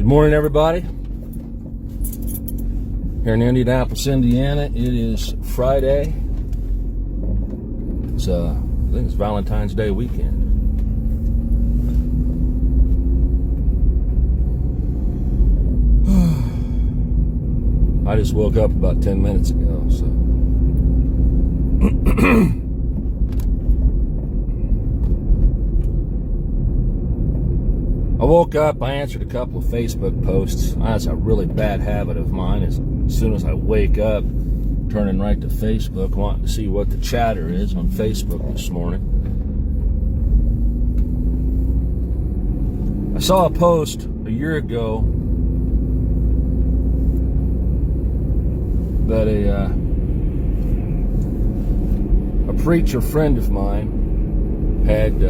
Good morning, everybody. Here in Indianapolis, Indiana, it is Friday. I think it's Valentine's Day weekend. I just woke up about 10 minutes ago, so. I woke up, I answered a couple of Facebook posts. That's a really bad habit of mine. As soon as I wake up, turning right to Facebook, wanting to see what the chatter is on Facebook this morning. I saw a post a year ago that a preacher friend of mine had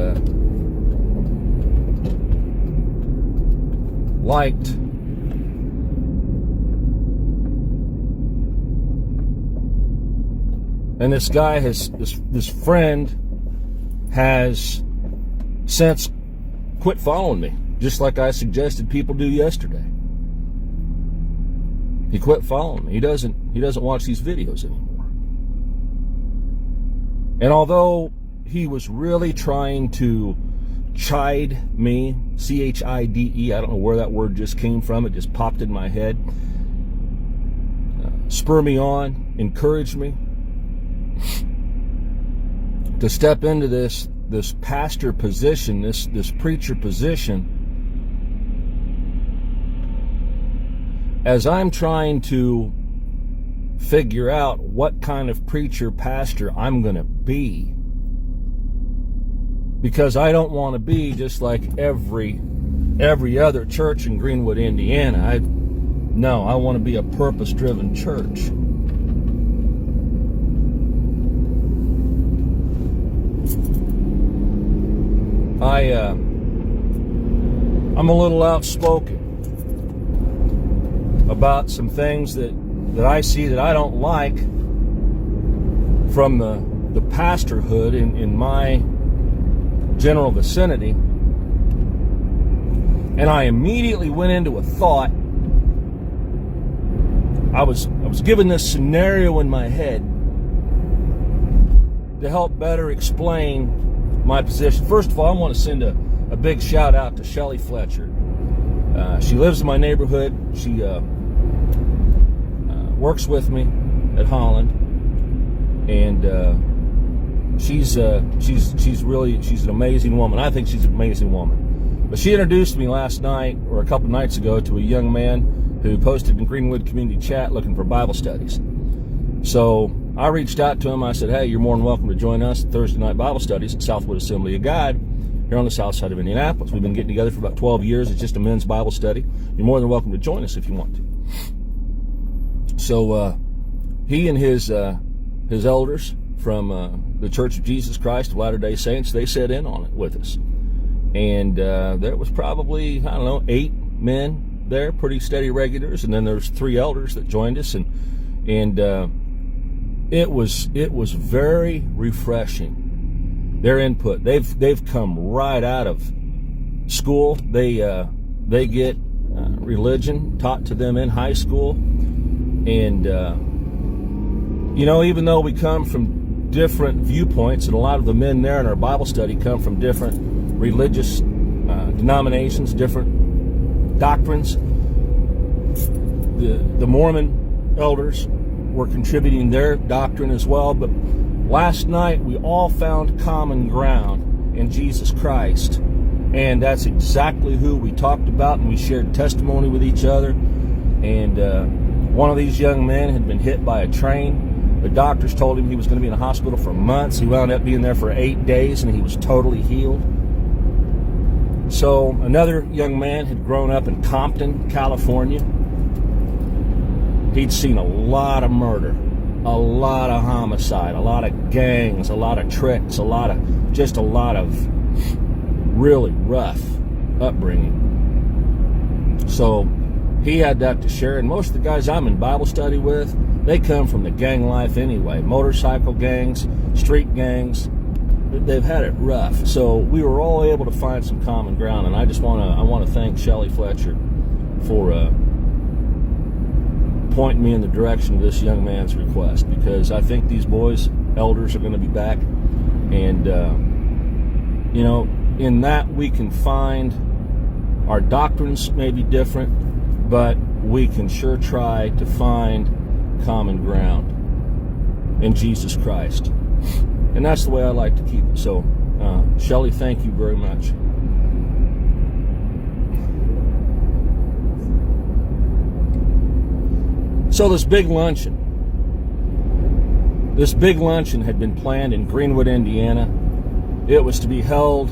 liked. And this guy this friend has since quit following me, just like I suggested people do yesterday. He quit following me. He doesn't watch these videos anymore. And although he was really trying to chide me, C-H-I-D-E, I don't know where that word just came from, it just popped in my head, spur me on, encourage me to step into this pastor position, this preacher position, as I'm trying to figure out what kind of preacher, pastor I'm going to be. Because I don't want to be just like every other church in Greenwood, Indiana. I want to be a purpose-driven church. I'm a little outspoken about some things that I see that I don't like from the pastorhood in my general vicinity, and I immediately went into a thought. I was given this scenario in my head to help better explain my position. First of all, I want to send a big shout out to Shelly Fletcher. She lives in my neighborhood. She works with me at Holland, and she's an amazing woman. I think she's an amazing woman. But she introduced me last night, or a couple nights ago, to a young man who posted in Greenwood Community Chat looking for Bible studies. So I reached out to him. I said, hey, you're more than welcome to join us at Thursday night Bible studies at Southwood Assembly of God here on the south side of Indianapolis. We've been getting together for about 12 years. It's just a men's Bible study. You're more than welcome to join us if you want to. So he and his elders from the Church of Jesus Christ of Latter-day Saints, they sat in on it with us. And there was probably, 8 men there, pretty steady regulars, and then there's 3 elders that joined us, and it was very refreshing. Their input. They've come right out of school. They get religion taught to them in high school, and even though we come from different viewpoints, and a lot of the men there in our Bible study come from different religious denominations, different doctrines. The Mormon elders were contributing their doctrine as well, but last night we all found common ground in Jesus Christ, and that's exactly who we talked about, and we shared testimony with each other. And one of these young men had been hit by a train. The doctors told him he was going to be in the hospital for months. He wound up being there for 8 days, and he was totally healed. So another young man had grown up in Compton, California. He'd seen a lot of murder, a lot of homicide, a lot of gangs, a lot of tricks, a lot of really rough upbringing. So he had that to share, and most of the guys I'm in Bible study with, they come from the gang life anyway. Motorcycle gangs, street gangs, they've had it rough. So we were all able to find some common ground, and I want to thank Shelly Fletcher for pointing me in the direction of this young man's request, because I think these boys, elders, are going to be back. And, you know, in that we can find our doctrines may be different, but we can sure try to find common ground in Jesus Christ. And that's the way I like to keep it. So, Shelley, thank you very much. So this big luncheon had been planned in Greenwood, Indiana. It was to be held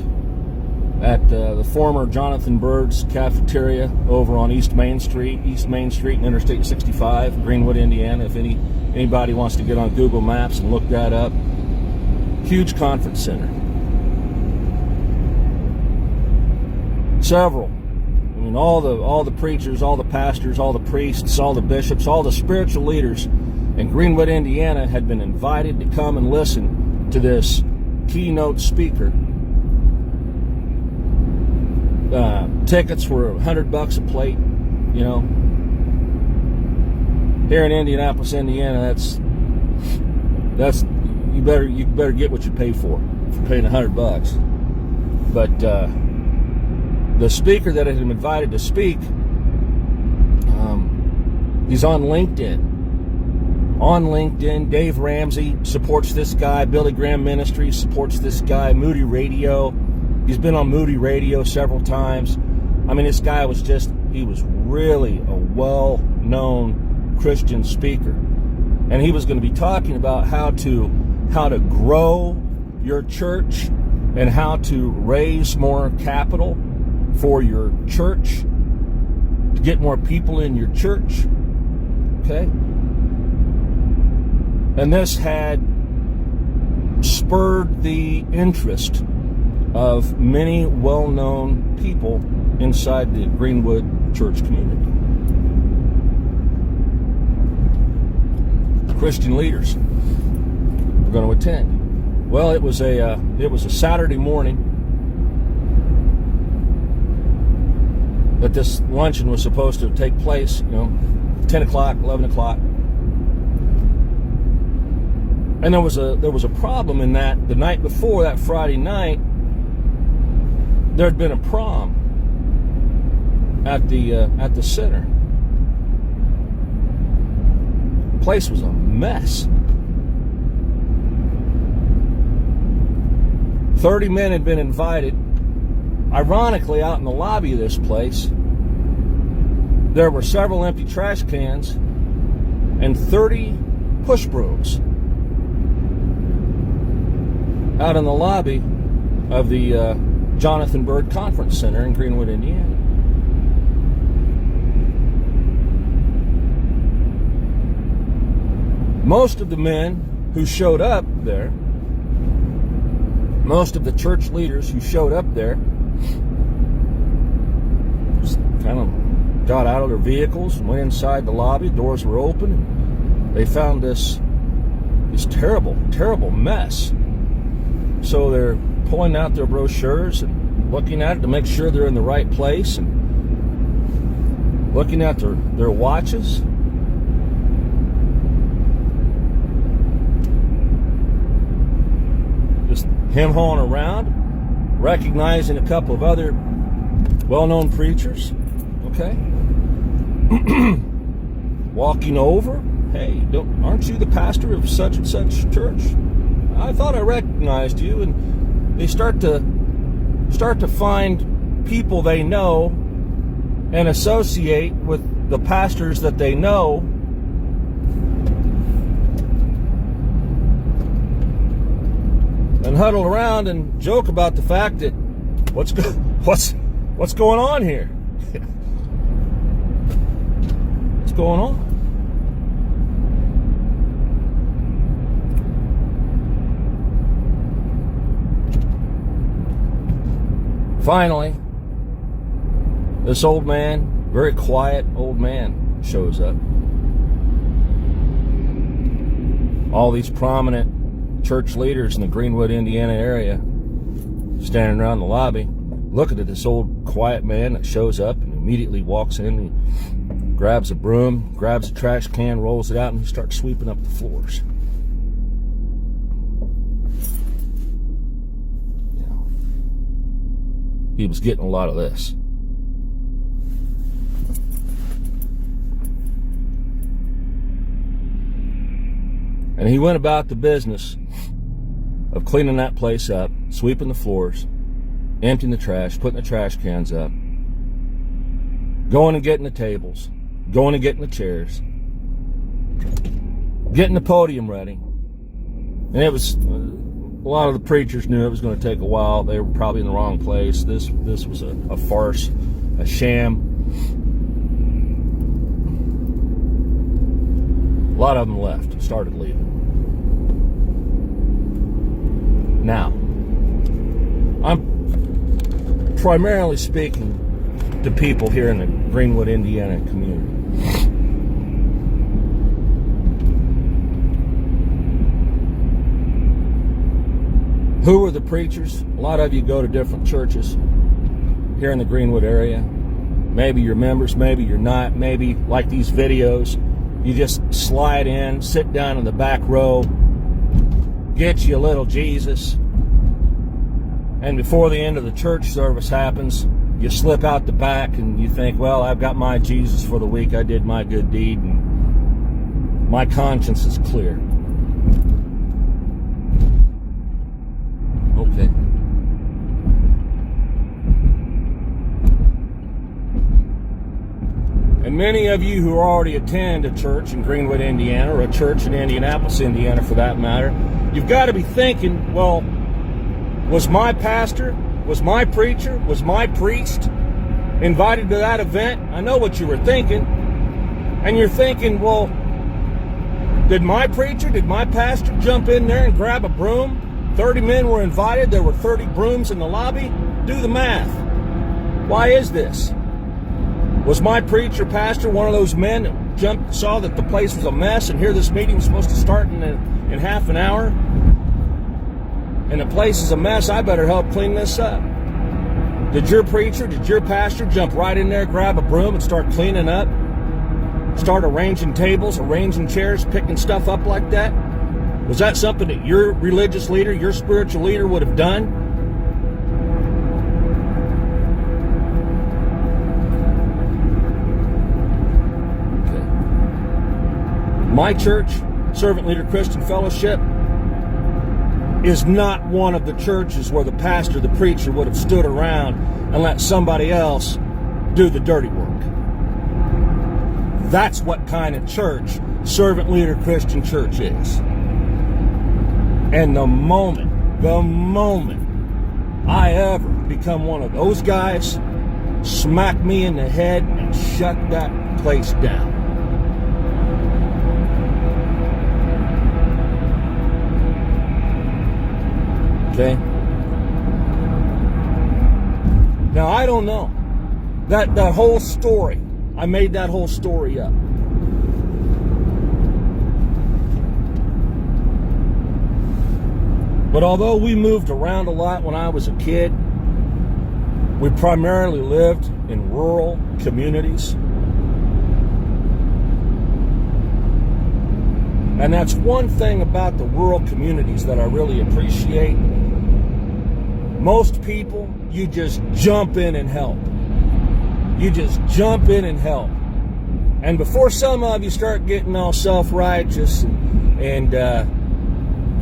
at the former Jonathan Bird's cafeteria over on East Main Street and Interstate 65, Greenwood, Indiana. If anybody wants to get on Google Maps and look that up. Huge conference center. Several. I mean, all the preachers, all the pastors, all the priests, all the bishops, all the spiritual leaders in Greenwood, Indiana had been invited to come and listen to this keynote speaker. Tickets were $100 a plate. You know, here in Indianapolis, Indiana, that's you better get what you pay for paying $100. But the speaker that had been invited to speak, he's on LinkedIn. On LinkedIn, Dave Ramsey supports this guy. Billy Graham Ministries supports this guy. Moody Radio. He's been on Moody Radio several times. I mean, this guy was really a well-known Christian speaker. And he was going to be talking about how to grow your church and how to raise more capital for your church, to get more people in your church. Okay? And this had spurred the interest of many well-known people inside the Greenwood church community. Christian leaders were going to attend. Well, it was a Saturday morning that this luncheon was supposed to take place, 10 o'clock, 11 o'clock. And there was a problem in that the night before, that Friday night, there had been a prom at the center. The place was a mess. 30 men had been invited. Ironically, out in the lobby of this place, there were several empty trash cans and 30 push brooms out in the lobby of the Jonathan Bird Conference Center in Greenwood, Indiana. Most of the men who showed up there, most of the church leaders who showed up there, just kind of got out of their vehicles and went inside the lobby. Doors were open, and they found this terrible, terrible mess. So they're pulling out their brochures and looking at it to make sure they're in the right place, and looking at their watches. Just hem-hawing around, recognizing a couple of other well-known preachers. Okay. Walking over. Hey, aren't you the pastor of such and such church? I thought I recognized you. And they start to find people they know and associate with the pastors that they know. And huddle around and joke about the fact that what's going on here? What's going on? Finally, this old man, very quiet old man, shows up. All these prominent church leaders in the Greenwood, Indiana area standing around the lobby. looking at this old quiet man that shows up and immediately walks in. He grabs a broom, grabs a trash can, rolls it out, and he starts sweeping up the floors. He was getting a lot of this. And he went about the business of cleaning that place up, sweeping the floors, emptying the trash, putting the trash cans up, going and getting the tables, going and getting the chairs, getting the podium ready. And it was, a lot of the preachers knew it was going to take a while. They were probably in the wrong place. This was a farce, a sham. A lot of them left, started leaving. Now, I'm primarily speaking to people here in the Greenwood, Indiana community. Who are the preachers? A lot of you go to different churches here in the Greenwood area. Maybe you're members, maybe you're not. Maybe, like these videos, you just slide in, sit down in the back row, get you a little Jesus, and before the end of the church service happens, you slip out the back and you think, well, I've got my Jesus for the week. I did my good deed and my conscience is clear. Okay. And many of you who already attend a church in Greenwood, Indiana, or a church in Indianapolis, Indiana for that matter, you've got to be thinking, well, was my pastor, was my preacher, was my priest invited to that event? I know what you were thinking. And you're thinking, well, did my preacher, did my pastor jump in there and grab a broom? 30 men were invited. There were 30 brooms in the lobby. Do the math. Why is this? Was my preacher, pastor, one of those men that jumped, saw that the place was a mess, and here this meeting was supposed to start in half an hour, and the place is a mess? I better help clean this up. Did your preacher, did your pastor jump right in there, grab a broom, and start cleaning up? Start arranging tables, arranging chairs, picking stuff up like that? Was that something that your religious leader, your spiritual leader would have done? Okay. My church, Servant Leader Christian Fellowship, is not one of the churches where the pastor, the preacher, would have stood around and let somebody else do the dirty work. That's what kind of church Servant Leader Christian Church is. And the moment I ever become one of those guys, smack me in the head and shut that place down. Okay? Now, I don't know. That whole story, I made that whole story up. But although we moved around a lot when I was a kid, we primarily lived in rural communities. And that's one thing about the rural communities that I really appreciate. Most people, you just jump in and help. You just jump in and help. And before some of you start getting all self-righteous and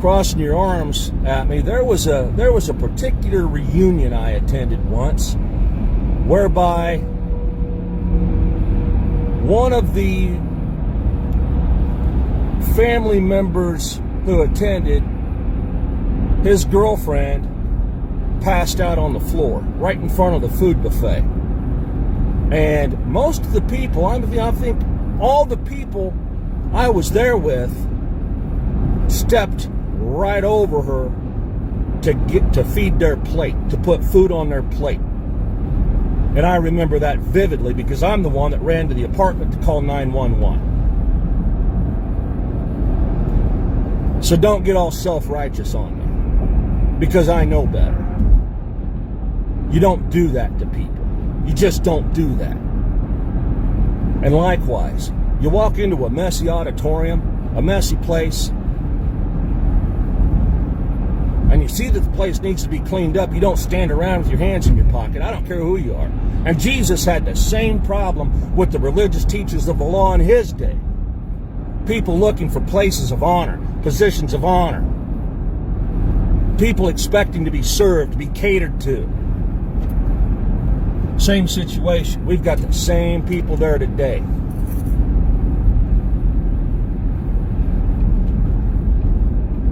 crossing your arms at me, there was a particular reunion I attended once, whereby one of the family members who attended, his girlfriend passed out on the floor right in front of the food buffet. And most of the people, I think all the people I was there with, stepped right over her to feed their plate, to put food on their plate. And I remember that vividly because I'm the one that ran to the apartment to call 911. So don't get all self-righteous on me, because I know better. You don't do that to people. You just don't do that. And likewise, you walk into a messy auditorium, a messy place, and you see that the place needs to be cleaned up. You don't stand around with your hands in your pocket. I don't care who you are. And Jesus had the same problem with the religious teachers of the law in his day. People looking for places of honor, positions of honor. People expecting to be served, to be catered to. Same situation. We've got the same people there today.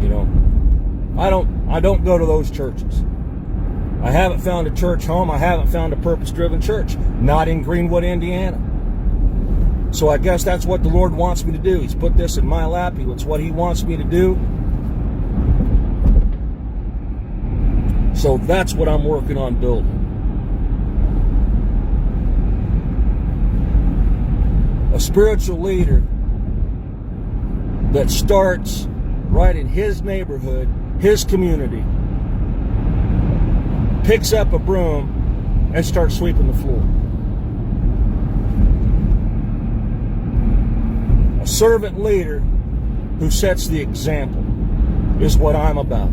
You know, I don't go to those churches. I haven't found a church home. I haven't found a purpose-driven church. Not in Greenwood, Indiana. So I guess that's what the Lord wants me to do. He's put this in my lap. It's what He wants me to do. So that's what I'm working on building. A spiritual leader that starts right in his neighborhood, his community, picks up a broom and starts sweeping the floor. A servant leader who sets the example is what I'm about.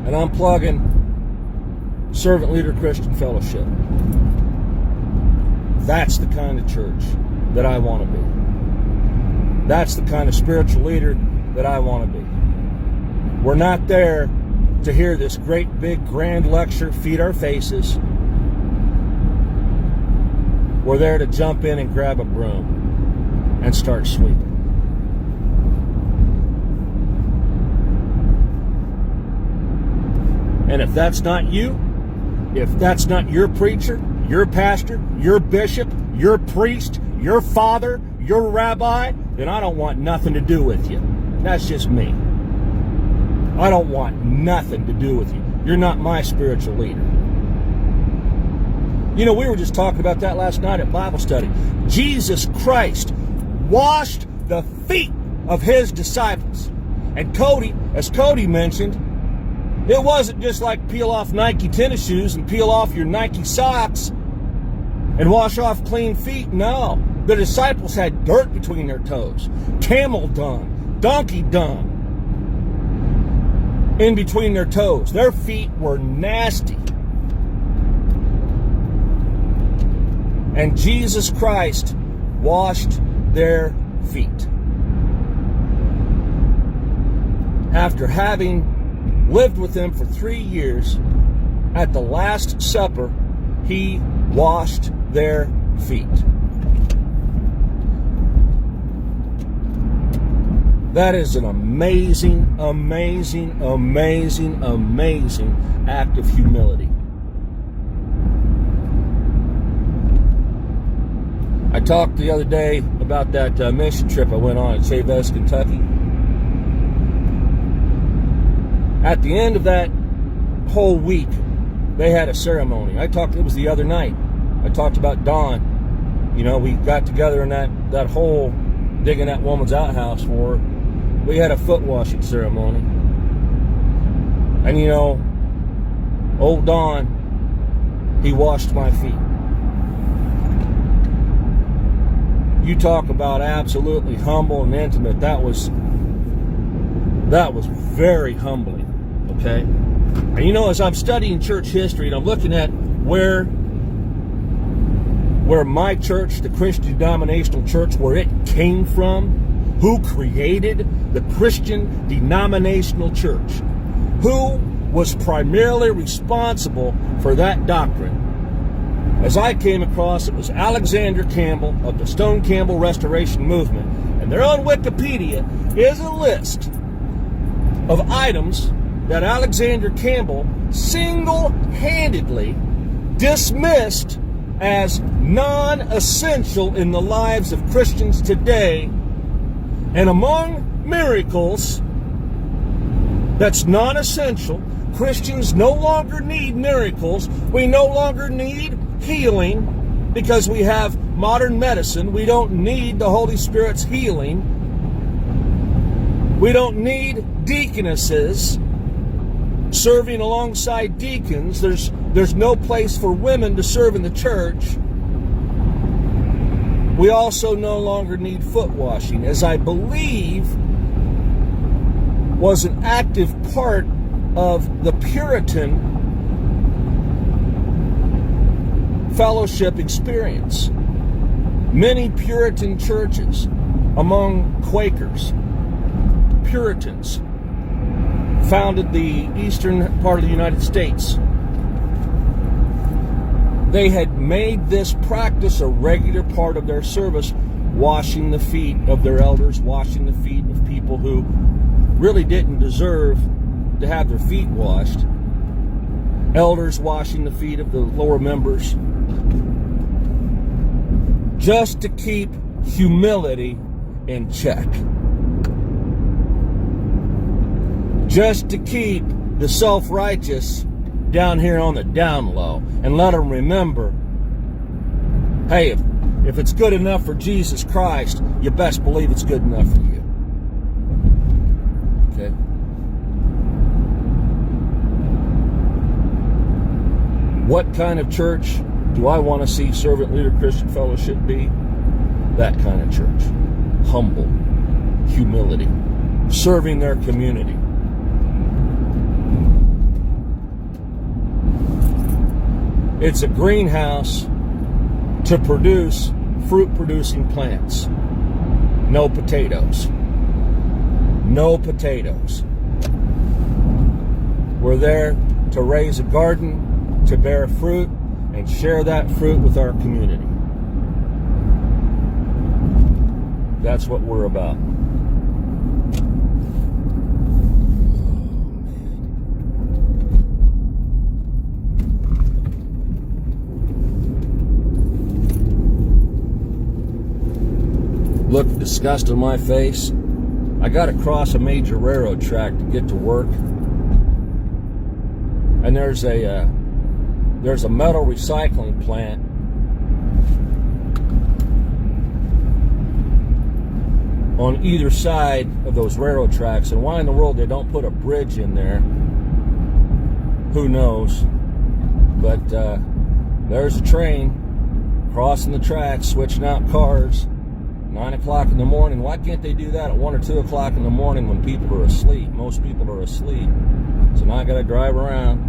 And I'm plugging Servant Leader Christian Fellowship. That's the kind of church that I want to be. That's the kind of spiritual leader that I want to be. We're not there to hear this great big grand lecture feed our faces. We're there to jump in and grab a broom and start sweeping. And if that's not you, if that's not your preacher, your pastor, your bishop, your priest, your father, your rabbi, then I don't want nothing to do with you. That's just me. I don't want nothing to do with you. You're not my spiritual leader. You know, we were just talking about that last night at Bible study. Jesus Christ washed the feet of his disciples. And Cody, as Cody mentioned, it wasn't just like peel off Nike tennis shoes and peel off your Nike socks and wash off clean feet. No, the disciples had dirt between their toes, camel dung, donkey dung in between their toes. Their feet were nasty. And Jesus Christ washed their feet. After having lived with them for 3 years, at the Last Supper, he washed their feet. That is an amazing, amazing, amazing, amazing act of humility. I talked the other day about that mission trip I went on in Chaves, Kentucky. At the end of that whole week, they had a ceremony. It was the other night. I talked about Dawn. You know, we got together in that hole, digging that woman's outhouse for her. We had a foot washing ceremony. And you know, old Don, he washed my feet. You talk about absolutely humble and intimate. That was very humbling, okay? And you know, as I'm studying church history and I'm looking at where my church, the Christian denominational church, where it came from, who created the Christian denominational church, who was primarily responsible for that doctrine. As I came across, it was Alexander Campbell of the Stone Campbell Restoration Movement. And there on Wikipedia is a list of items that Alexander Campbell single-handedly dismissed as non-essential in the lives of Christians today. And among miracles that's non-essential, Christians no longer need miracles. We no longer need healing because we have modern medicine. We don't need the Holy Spirit's healing. We don't need deaconesses. serving alongside deacons. There's no place for women to serve in the church. We also no longer need foot washing, as I believe was an active part of the Puritan fellowship experience. Many Puritan churches among Quakers, Puritans, founded the eastern part of the United States. They had made this practice a regular part of their service, washing the feet of their elders, washing the feet of people who really didn't deserve to have their feet washed. Elders washing the feet of the lower members, just to keep humility in check. Just to keep the self-righteous down here on the down low, and let them remember, hey, if it's good enough for Jesus Christ, you best believe it's good enough for you. Okay? What kind of church do I want to see Servant Leader Christian Fellowship be? That kind of church. Humble. Humility. Serving their community. It's a greenhouse to produce fruit-producing plants. No potatoes. No potatoes. We're there to raise a garden, to bear fruit, and share that fruit with our community. That's what we're about. Look at the disgust on my face. I got to cross a major railroad track to get to work. And there's a metal recycling plant on either side of those railroad tracks. And why in the world they don't put a bridge in there, who knows? But there's a train crossing the tracks, switching out cars. 9 o'clock in the morning. Why can't they do that at 1 or 2 o'clock in the morning when people are asleep? Most people are asleep. So now I got to drive around.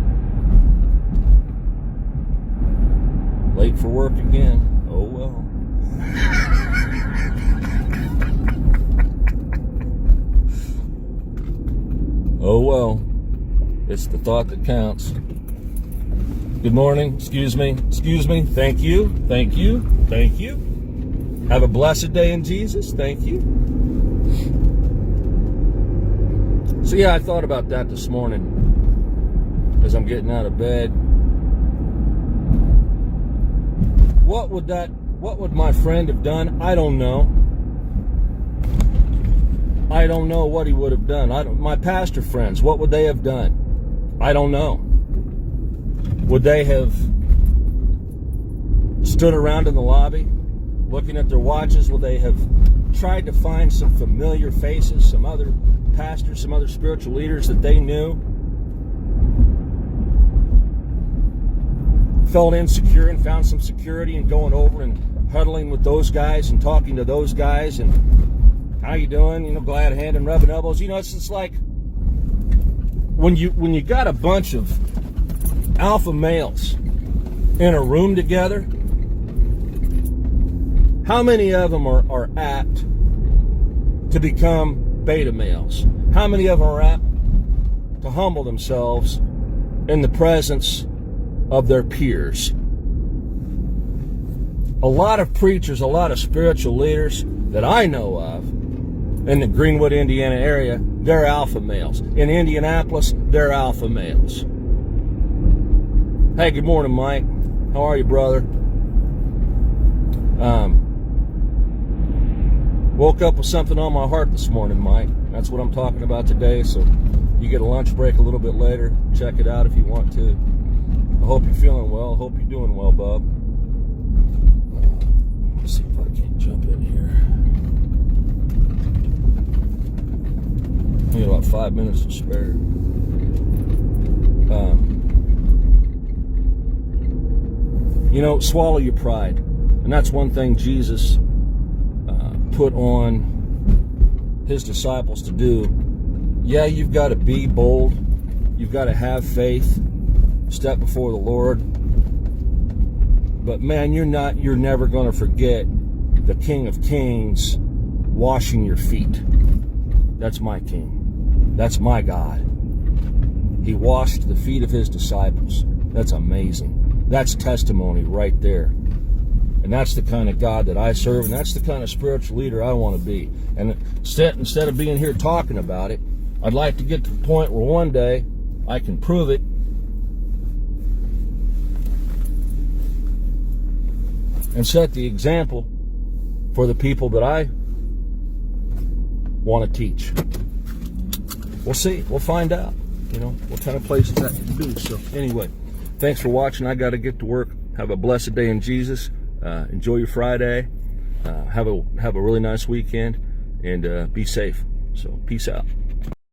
Late for work again. Oh well. Oh well. It's the thought that counts. Good morning. Excuse me. Excuse me. Thank you. Thank you. Thank you. Have a blessed day in Jesus. Thank you. So yeah, I thought about that this morning as I'm getting out of bed. What would my friend have done? I don't know. I don't know what he would have done. My pastor friends, what would they have done? I don't know. Would they have stood around in the lobby looking at their watches? Will they have tried to find some familiar faces, some other pastors, some other spiritual leaders that they knew? Felt insecure and found some security in going over and huddling with those guys and talking to those guys and how you doing? You know, glad hand and rubbing elbows. You know, it's like when you got a bunch of alpha males in a room together, how many of them are apt to become beta males? How many of them are apt to humble themselves in the presence of their peers? A lot of preachers, a lot of spiritual leaders that I know of in the Greenwood, Indiana area, they're alpha males. In Indianapolis, they're alpha males. Hey, good morning, Mike. How are you, brother? Woke up with something on my heart this morning, Mike. That's what I'm talking about today. So you get a lunch break a little bit later. Check it out if you want to. I hope you're feeling well. I hope you're doing well, bub. Let's see if I can't jump in here. We got about 5 minutes to spare. You know, swallow your pride. And that's one thing Jesus put on his disciples to do. Yeah, you've got to be bold. You've got to have faith. Step before the Lord. But man, you're never going to forget the King of Kings washing your feet. That's my King. That's my God. He washed the feet of his disciples. That's amazing. That's testimony right there. And that's the kind of God that I serve, and that's the kind of spiritual leader I want to be. And instead of being here talking about it, I'd like to get to the point where one day I can prove it. And set the example for the people that I want to teach. We'll see. We'll find out, you know, what kind of places that can be. So anyway, thanks for watching. I got to get to work. Have a blessed day in Jesus. Enjoy your Friday. Have a really nice weekend, and be safe. So peace out.